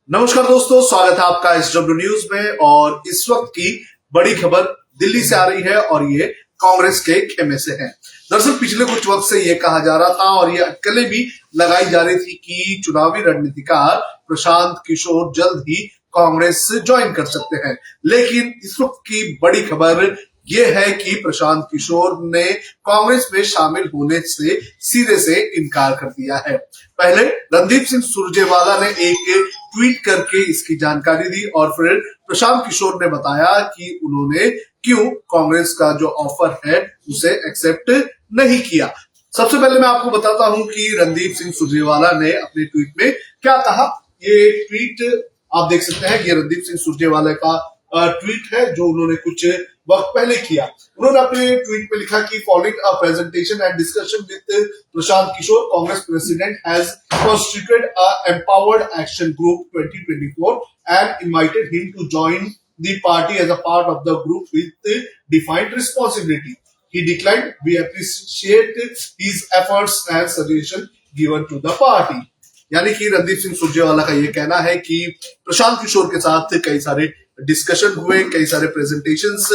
नमस्कार दोस्तों, स्वागत है आपका इस डब्ल्यू न्यूज में। और इस वक्त की बड़ी खबर दिल्ली से आ रही है और ये कांग्रेस के खेमे से है। दरअसल पिछले कुछ वक्त से ये कहा जा रहा था और ये अटकलें भी लगाई जा रही थी कि चुनावी रणनीतिकार प्रशांत किशोर जल्द ही कांग्रेस ज्वाइन कर सकते हैं। लेकिन इस वक्त की बड़ी खबर ये है कि प्रशांत किशोर ने कांग्रेस में शामिल होने से सीधे से इनकार कर दिया है। पहले रणदीप सिंह सुरजेवाला ने एक ट्वीट करके इसकी जानकारी दी और फिर प्रशांत किशोर ने बताया कि उन्होंने क्यों कांग्रेस का जो ऑफर है उसे एक्सेप्ट नहीं किया। सबसे पहले मैं आपको बताता हूं कि रणदीप सिंह सुरजेवाला ने अपने ट्वीट में क्या कहा। ये ट्वीट आप देख सकते हैं, ये रणदीप सिंह सुरजेवाला का ट्वीट है जो उन्होंने कुछ वक्त पहले किया। उन्होंने अपने ट्वीट में लिखा कि following a presentation and discussion with Prashant Kishor, Congress president has constituted a empowered action group 2024 and invited him to join the party as a part of the group with defined responsibility. He declined. We appreciate his efforts and suggestion given to the party. यानी कि रणदीप सिंह सुरजेवाला का ये कहना है कि प्रशांत किशोर के साथ कई सारे डिस्कशन हुए, कई सारे प्रेजेंटेशंस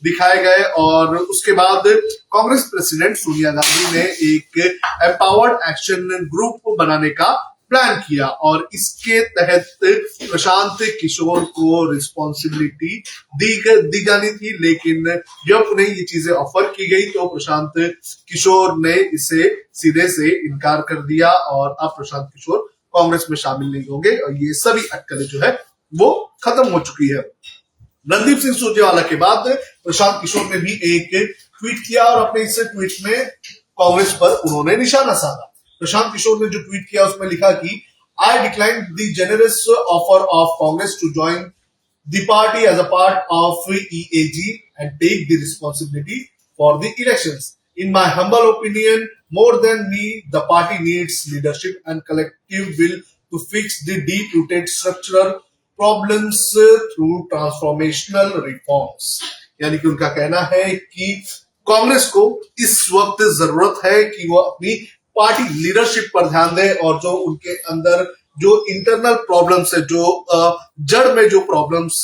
दिखाए गए और उसके बाद कांग्रेस प्रेसिडेंट सोनिया गांधी ने एक एम्पावर्ड एक्शन ग्रुप बनाने का प्लान किया और इसके तहत प्रशांत किशोर को रिस्पॉन्सिबिलिटी दी जानी थी। लेकिन जब उन्हें ये चीजें ऑफर की गई तो प्रशांत किशोर ने इसे सीधे से इनकार कर दिया और अब प्रशांत किशोर कांग्रेस में शामिल नहीं होंगे और ये सभी अटकलें जो है वो खत्म हो चुकी है। रणदीप सिंह सुरजेवाला के बाद प्रशांत किशोर ने भी एक ट्वीट किया और अपने इस ट्वीट में कांग्रेस पर उन्होंने निशाना साधा। प्रशांत किशोर ने जो ट्वीट किया उसमें लिखा कि I decline the generous offer of Congress to join the party as a part of EAG and take the responsibility for the elections. In my humble opinion, more than me, the party needs leadership and collective will to fix the deep-rooted structural problems through transformational reforms. यानी कि उनका कहना है कि कांग्रेस को इस वक्त जरूरत है कि वो अपनी पार्टी लीडरशिप पर ध्यान दे और जो उनके अंदर जो इंटरनल प्रॉब्लम्स है, जो जड़ में जो प्रॉब्लम्स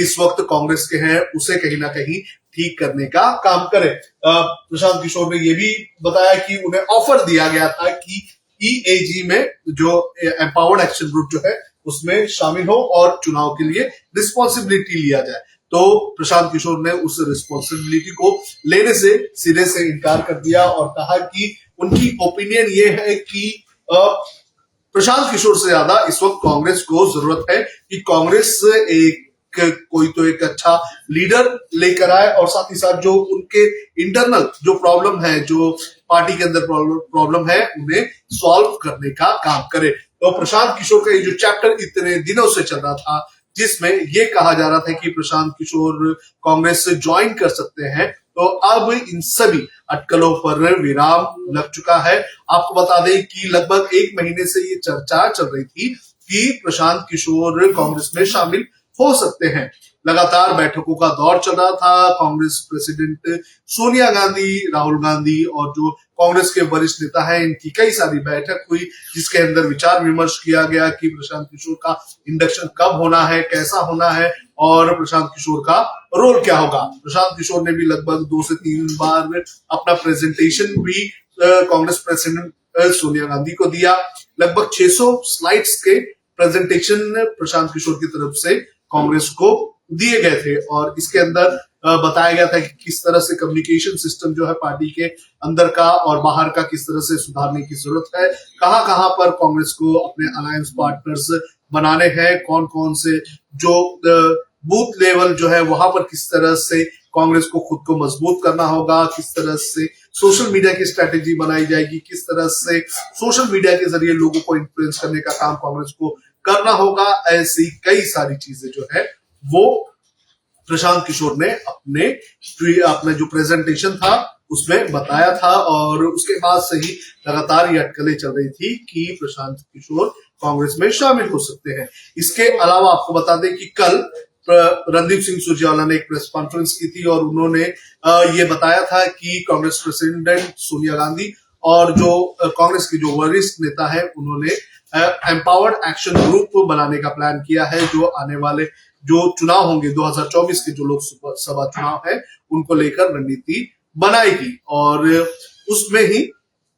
इस वक्त कांग्रेस के हैं उसे कहीं ना कहीं ठीक करने का काम करे। प्रशांत किशोर ने यह भी बताया कि उन्हें ऑफर दिया गया था कि EAG में जो एम्पावर्ड एक्शन ग्रुप जो है उसमें शामिल हो और चुनाव के लिए रिस्पॉन्सिबिलिटी लिया जाए। तो प्रशांत किशोर ने उस रिस्पॉन्सिबिलिटी को लेने से सीधे से इनकार कर दिया और कहा कि उनकी ओपिनियन ये है कि प्रशांत किशोर से ज्यादा इस वक्त कांग्रेस को जरूरत है कि कांग्रेस कोई तो एक अच्छा लीडर लेकर आए और साथ ही साथ जो उनके इंटरनल जो प्रॉब्लम है, जो पार्टी के अंदर प्रॉब्लम है, उन्हें सॉल्व करने का काम करे। तो प्रशांत किशोर का ये जो चैप्टर इतने दिनों से चल रहा था जिसमें ये कहा जा रहा था कि प्रशांत किशोर कांग्रेस से ज्वाइन कर सकते हैं, तो अब इन सभी अटकलों पर विराम लग चुका है। आपको बता दें कि लगभग 1 महीने से ये चर्चा चल रही थी कि प्रशांत किशोर कांग्रेस में शामिल हो सकते हैं। लगातार बैठकों का दौर चल रहा था। कांग्रेस प्रेसिडेंट सोनिया गांधी, राहुल गांधी और जो कांग्रेस के वरिष्ठ नेता हैं, इनकी कई सारी बैठक हुई जिसके अंदर विचार विमर्श किया गया कि प्रशांत किशोर का इंडक्शन कब होना है, कैसा होना है और प्रशांत किशोर का रोल क्या होगा। प्रशांत किशोर ने भी लगभग 2 से 3 बार अपना प्रेजेंटेशन भी कांग्रेस प्रेसिडेंट सोनिया गांधी को दिया। लगभग 600 स्लाइड्स के प्रेजेंटेशन प्रशांत किशोर की तरफ से कांग्रेस को दिए गए थे और इसके अंदर बताया गया था कि किस तरह से कम्युनिकेशन सिस्टम जो है पार्टी के अंदर का और बाहर का किस तरह से सुधारने की जरूरत है, कहां पर कांग्रेस को अपने अलायंस पार्टनर्स बनाने हैं, कौन कौन से जो बूथ लेवल जो है वहां पर किस तरह से कांग्रेस को खुद को मजबूत करना होगा, किस तरह से सोशल मीडिया की स्ट्रेटेजी बनाई जाएगी, किस तरह से सोशल मीडिया के जरिए लोगों को इन्फ्लुएंस करने का काम कांग्रेस को करना होगा। ऐसी कई सारी चीजें जो है वो प्रशांत किशोर ने अपने जो प्रेजेंटेशन था उसमें बताया था और उसके बाद से ही लगातार ये अटकलें चल रही थी कि प्रशांत किशोर कांग्रेस में शामिल हो सकते हैं। इसके अलावा आपको बता दें कि कल रणदीप सिंह सुरजेवाला ने एक प्रेस कॉन्फ्रेंस की थी और उन्होंने ये बताया था कि कांग्रेस प्रेसिडेंट सोनिया गांधी और जो कांग्रेस के जो वरिष्ठ नेता है उन्होंने एम्पावर्ड एक्शन ग्रुप बनाने का प्लान किया है, जो आने वाले जो चुनाव होंगे 2024 के जो लोकसभा चुनाव है उनको लेकर रणनीति बनाएगी। और उसमें ही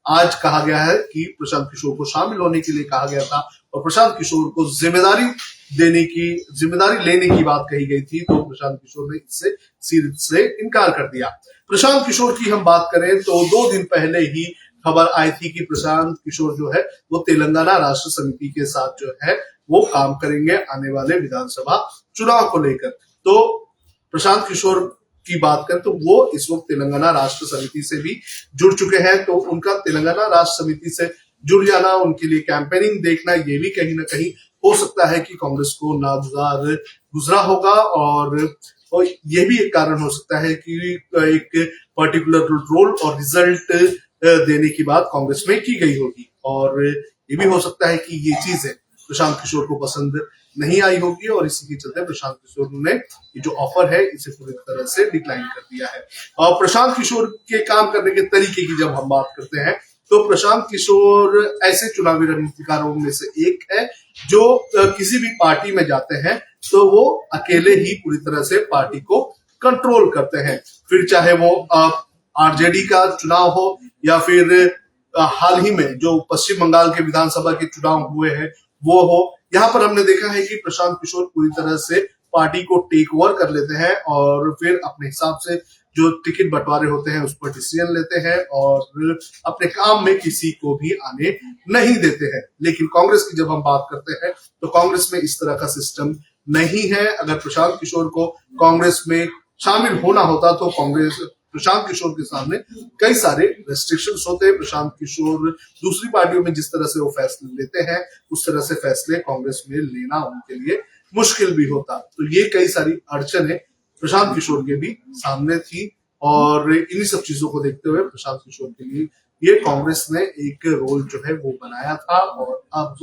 आज कहा गया है कि प्रशांत किशोर को शामिल होने के लिए कहा गया था और प्रशांत किशोर को जिम्मेदारी लेने की बात कही गई थी, तो प्रशांत किशोर ने इससे सीधे से इनकार कर दिया। प्रशांत किशोर की हम बात करें तो 2 दिन पहले ही खबर आई थी कि प्रशांत किशोर जो है वो तेलंगाना राष्ट्र समिति के साथ जो है वो काम करेंगे आने वाले विधानसभा चुनाव को लेकर। तो प्रशांत किशोर की बात करें तो वो इस वक्त तेलंगाना राष्ट्र समिति से भी जुड़ चुके हैं, तो उनका तेलंगाना राष्ट्र समिति से जुड़ जाना, उनके लिए कैंपेनिंग देखना, ये भी कहीं ना कहीं हो सकता है कि कांग्रेस को नागुजार गुजरा होगा। और ये भी एक कारण हो सकता है कि एक पर्टिकुलर रोल और रिजल्ट देने की बात कांग्रेस में की गई होगी, और ये भी हो सकता है कि ये चीजें प्रशांत किशोर को पसंद नहीं आई होगी और इसी के चलते प्रशांत किशोर ने ये जो ऑफर है इसे पूरी तरह से डिक्लाइन कर दिया है। और प्रशांत किशोर के काम करने के तरीके की जब हम बात करते हैं तो प्रशांत किशोर ऐसे चुनावी रणनीतिकारों में से एक है जो किसी भी पार्टी में जाते हैं तो वो अकेले ही पूरी तरह से पार्टी को कंट्रोल करते हैं, फिर चाहे वो आरजेडी का चुनाव हो या फिर हाल ही में जो पश्चिम बंगाल के विधानसभा के चुनाव हुए हैं वो हो। यहाँ पर हमने देखा है कि प्रशांत किशोर पूरी तरह से पार्टी को टेक ओवर कर लेते हैं और फिर अपने हिसाब से जो टिकट बंटवारे होते हैं उस पर डिसीजन लेते हैं और अपने काम में किसी को भी आने नहीं देते हैं। लेकिन कांग्रेस की जब हम बात करते हैं तो कांग्रेस में इस तरह का सिस्टम नहीं है। अगर प्रशांत किशोर को कांग्रेस में शामिल होना होता तो प्रशांत किशोर के सामने कई सारे रेस्ट्रिक्शंस होते हैं। प्रशांत किशोर दूसरी पार्टियों में जिस तरह से वो फैसले लेते हैं उस तरह से फैसले कांग्रेस में लेना उनके लिए मुश्किल भी होता। तो ये कई सारी अड़चनें प्रशांत किशोर के भी सामने थी और इन्हीं सब चीजों को देखते हुए प्रशांत किशोर के लिए ये कांग्रेस ने एक रोल जो है वो बनाया था। और अब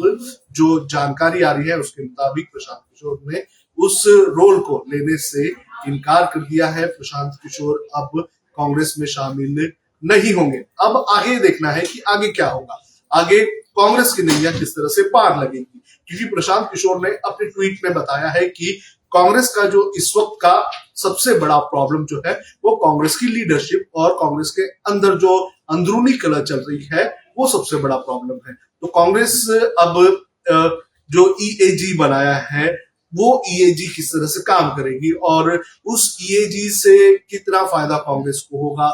जो जानकारी आ रही है उसके मुताबिक प्रशांत किशोर ने उस रोल को लेने से इनकार कर दिया है। प्रशांत किशोर अब कांग्रेस में शामिल नहीं होंगे। अब आगे देखना है कि आगे क्या होगा, आगे कांग्रेस की नैया किस तरह से पार लगेगी, क्योंकि प्रशांत किशोर ने अपने ट्वीट में बताया है कि कांग्रेस का जो इस वक्त का सबसे बड़ा प्रॉब्लम जो है वो कांग्रेस की लीडरशिप और कांग्रेस के अंदर जो अंदरूनी कलह चल रही है वो सबसे बड़ा प्रॉब्लम है। तो कांग्रेस अब जो ईएजी बनाया है वो ईएजी किस तरह से काम करेगी और उस ईएजी से कितना फायदा कांग्रेस को होगा,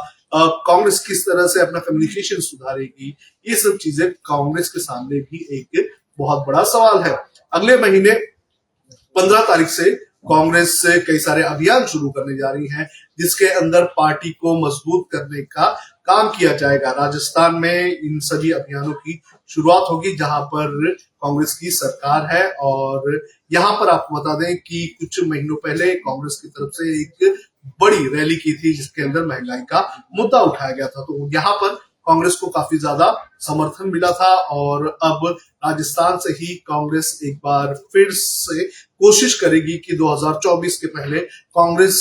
कांग्रेस किस तरह से अपना कम्युनिकेशन सुधारेगी, ये सब चीजें कांग्रेस के सामने भी एक बहुत बड़ा सवाल है। अगले महीने 15 तारीख से कांग्रेस से कई सारे अभियान शुरू करने जा रही है जिसके अंदर पार्टी को मजबूत करने का काम किया जाएगा। राजस्थान में इन सभी अभियानों की शुरुआत होगी जहां पर कांग्रेस की सरकार है। और यहां पर आपको बता दें कि कुछ महीनों पहले कांग्रेस की तरफ से एक बड़ी रैली की थी जिसके अंदर महंगाई का मुद्दा उठाया गया था। तो यहाँ पर कांग्रेस को काफी ज्यादा समर्थन मिला था और अब राजस्थान से ही कांग्रेस एक बार फिर से कोशिश करेगी कि 2024 के पहले कांग्रेस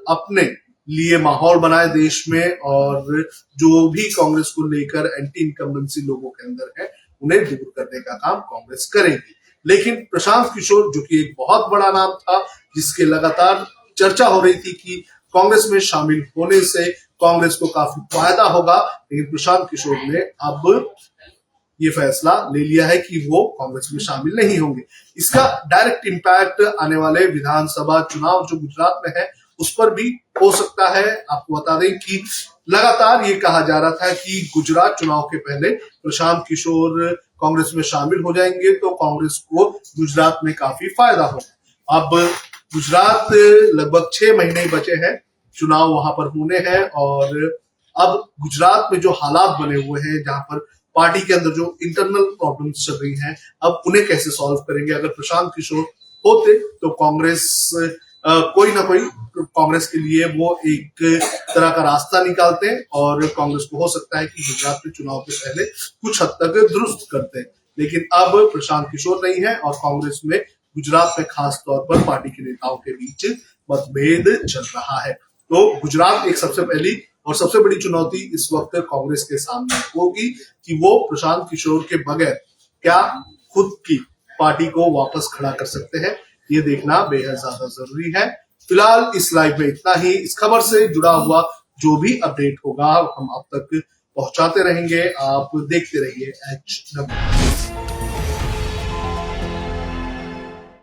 अपने लिए माहौल बनाए देश में और जो भी कांग्रेस को लेकर एंटी इनकम्बेंसी लोगों के अंदर है उन्हें दूर करने का काम कांग्रेस करेगी। लेकिन प्रशांत किशोर जो कि एक बहुत बड़ा नाम था जिसके लगातार चर्चा हो रही थी कि कांग्रेस में शामिल होने से कांग्रेस को काफी फायदा होगा, लेकिन प्रशांत किशोर ने अब ये फैसला ले लिया है कि वो कांग्रेस में शामिल नहीं होंगे। इसका डायरेक्ट इम्पैक्ट आने वाले विधानसभा चुनाव जो गुजरात में है उस पर भी हो सकता है। आपको बता दें कि लगातार ये कहा जा रहा था कि गुजरात चुनाव के पहले प्रशांत किशोर कांग्रेस में शामिल हो जाएंगे तो कांग्रेस को गुजरात में काफी फायदा होगा। अब गुजरात लगभग 6 महीने बचे हैं, चुनाव वहां पर होने हैं और अब गुजरात में जो हालात बने हुए हैं जहां पर पार्टी के अंदर जो इंटरनल प्रॉब्लम्स चल रही हैं अब उन्हें कैसे सॉल्व करेंगे। अगर प्रशांत किशोर होते तो कांग्रेस कोई ना कोई कांग्रेस के लिए वो एक तरह का रास्ता निकालते और कांग्रेस को हो सकता है कि गुजरात में चुनाव के पहले कुछ हद तक दुरुस्त करते। लेकिन अब प्रशांत किशोर नहीं है और कांग्रेस में गुजरात में खास तौर पर पार्टी के नेताओं के बीच मतभेद चल रहा है। तो गुजरात एक सबसे पहली और सबसे बड़ी चुनौती इस वक्त कांग्रेस के सामने होगी कि वो प्रशांत किशोर के बगैर क्या खुद की पार्टी को वापस खड़ा कर सकते हैं, ये देखना बेहद ज्यादा जरूरी है। फिलहाल इस लाइव में इतना ही। इस खबर से जुड़ा हुआ जो भी अपडेट होगा हम आप तक पहुंचाते रहेंगे। आप देखते रहिए HW।